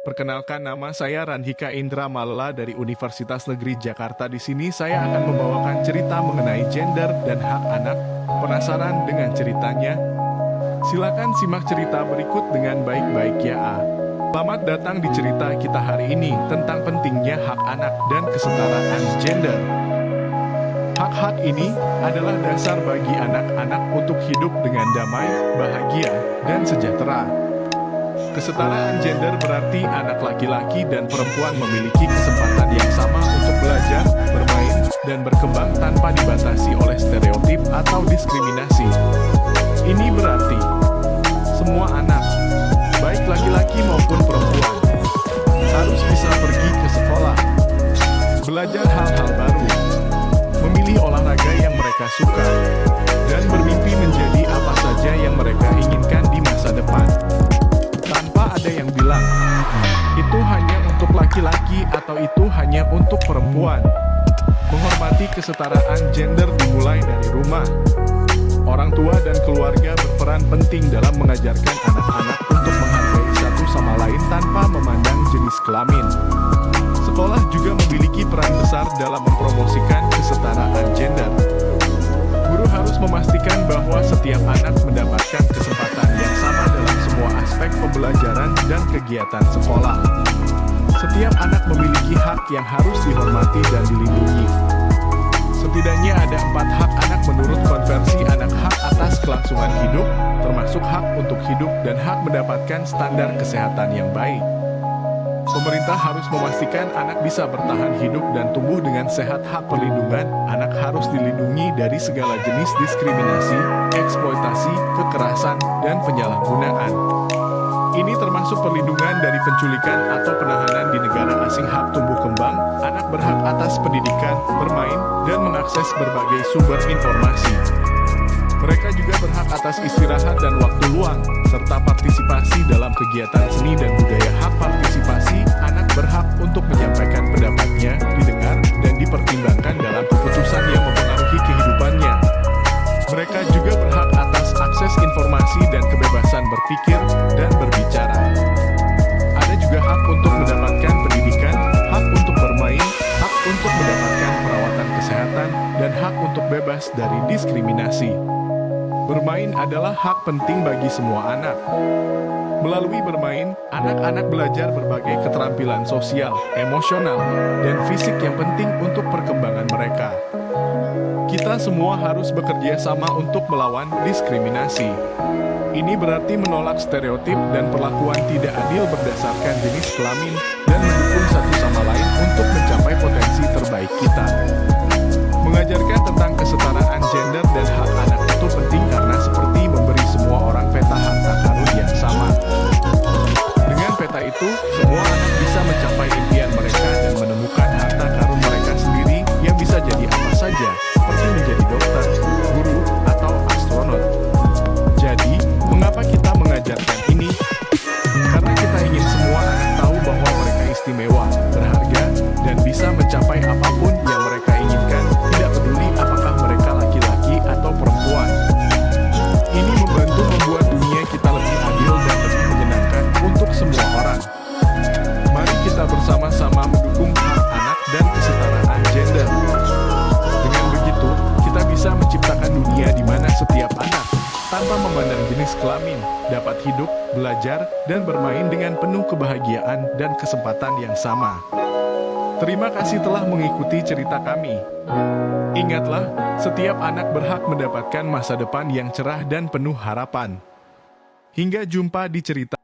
Perkenalkan, nama saya Ranhika Indra Malela dari Universitas Negeri Jakarta. Di sini saya akan membawakan cerita mengenai gender dan hak anak. Penasaran dengan ceritanya? Silakan simak cerita berikut dengan baik-baik ya. Selamat datang di cerita kita hari ini tentang pentingnya hak anak dan kesetaraan gender. Hak-hak ini adalah dasar bagi anak-anak untuk hidup dengan damai, bahagia, dan sejahtera. Kesetaraan gender berarti anak laki-laki dan perempuan memiliki kesempatan yang sama untuk belajar, bermain, dan berkembang tanpa dibatasi oleh stereotip atau diskriminasi. Ini berarti semua anak, baik laki-laki maupun perempuan, harus bisa pergi ke sekolah, belajar hal-hal baru, memilih olahraga yang mereka suka, dan bermimpi menjadi apa saja yang mereka inginkan di masa depan. Tanpa ada yang bilang, itu hanya untuk laki-laki atau itu hanya untuk perempuan. Menghormati kesetaraan gender dimulai dari rumah. Orang tua dan keluarga berperan penting dalam mengajarkan anak-anak untuk menghargai satu sama lain tanpa memandang jenis kelamin. Sekolah juga memiliki peran besar dalam mempromosikan kesetaraan gender. Guru harus memastikan bahwa setiap anak mendapatkan kesempatan yang sama dalam semua aspek pembelajaran dan kegiatan sekolah. Setiap anak memiliki hak yang harus dihormati dan dilindungi. Setidaknya ada 4 hak anak menurut Konvensi Anak. Hak atas kelangsungan hidup, termasuk hak untuk hidup dan hak mendapatkan standar kesehatan yang baik. Pemerintah harus memastikan anak bisa bertahan hidup dan tumbuh dengan sehat. Hak perlindungan anak harus dilindungi dari segala jenis diskriminasi, eksploitasi, kekerasan, dan penyalahgunaan. Ini termasuk perlindungan dari penculikan atau penahanan di negara asing. Hak tumbuh kembang, anak berhak atas pendidikan, bermain, dan mengakses berbagai sumber informasi. Mereka juga berhak atas istirahat dan waktu luang, serta partisipasi dalam kegiatan seni dan budaya. Hak partisipasi, anak berhak untuk menyampaikan pendapatnya, didengar, dan dipertimbangkan dalam keputusan yang mempengaruhi kehidupannya. Mereka juga berhak atas akses informasi dan kebebasan berpikir dan berbicara. Ada juga hak untuk mendapatkan pendidikan, hak untuk bermain, hak untuk mendapatkan perawatan kesehatan, dan hak untuk bebas dari diskriminasi. Bermain adalah hak penting bagi semua anak. Melalui bermain, anak-anak belajar berbagai keterampilan sosial, emosional, dan fisik yang penting untuk perkembangan mereka. Kita semua harus bekerja sama untuk melawan diskriminasi. Ini berarti menolak stereotip dan perlakuan tidak adil berdasarkan jenis kelamin dan mendukung satu sama lain untuk mencapai potensi terbaik kita. Mengajarkan tentang kesetaraan gender dan hak anak itu penting karena seperti memberi semua orang peta harta karun yang sama. Dengan peta itu, semua anak bisa mencapai impian mereka dan menemukan harta karun mereka sendiri yang bisa jadi apa saja, seperti menjadi dokter, guru, atau astronot. Jadi, mengapa kita mengajarkan ini? Karena kita ingin semua anak tahu bahwa mereka istimewa, berharga, dan bisa mencapai apapun yang mereka inginkan, tidak peduli apakah mereka laki-laki atau perempuan. Ini membantu membuat dunia kita lebih adil dan lebih menyenangkan untuk semua orang. Mari kita bersama-sama mendukung hak anak dan kesetaraan gender. Dengan begitu, kita bisa menciptakan dunia di mana setiap anak, tanpa memandang jenis kelamin, dapat hidup, belajar, dan bermain dengan penuh kebahagiaan dan kesempatan yang sama. Terima kasih telah mengikuti cerita kami. Ingatlah, setiap anak berhak mendapatkan masa depan yang cerah dan penuh harapan. Hingga jumpa di cerita